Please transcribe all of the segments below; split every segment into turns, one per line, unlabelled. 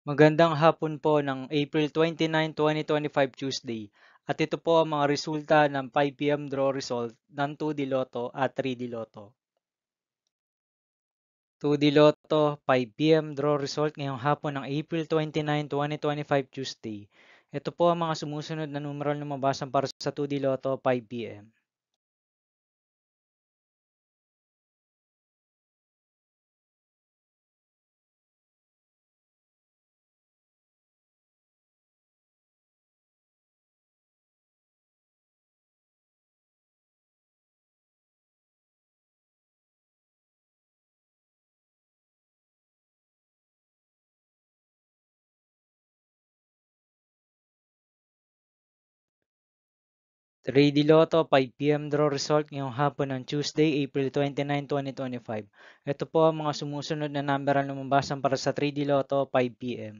Magandang hapon po ng April 29, 2025 Tuesday. At ito po ang mga resulta ng 5 p.m. draw result ng 2D Lotto at 3D Lotto. 2D Lotto 5 p.m. draw result ngayong hapon ng April 29, 2025 Tuesday. Ito po ang mga sumusunod na numeral na mabasan para sa 2D Lotto 5 p.m. 3D Lotto 5 p.m. draw result ngayong hapon ng Tuesday, April 29, 2025. Ito po ang mga sumusunod na number na mabasan para sa 3D Lotto 5 p.m.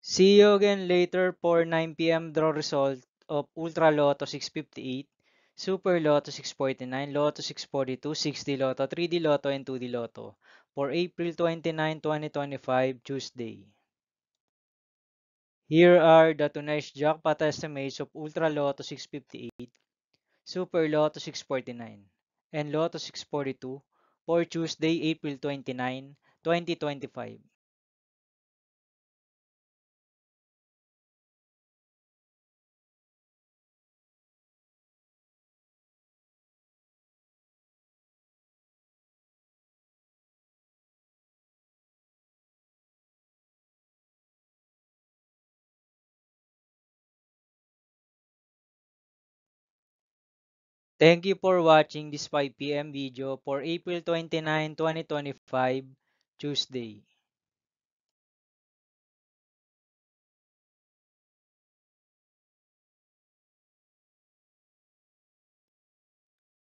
'See you again later for 9 p.m. draw result of Ultra Lotto 658, Super Lotto 649, Lotto 642, 6D Lotto, 3D Lotto, and 2D Lotto for April 29, 2025, Tuesday. Here are the tonight's jackpot estimates of Ultra Lotto 658, Super Lotto 649, and Lotto 642 for Tuesday, April 29, 2025. Thank you for watching this 5 p.m. video for April 29, 2025, Tuesday.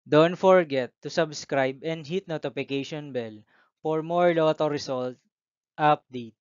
Don't forget to subscribe and hit notification bell for more Lotto result update.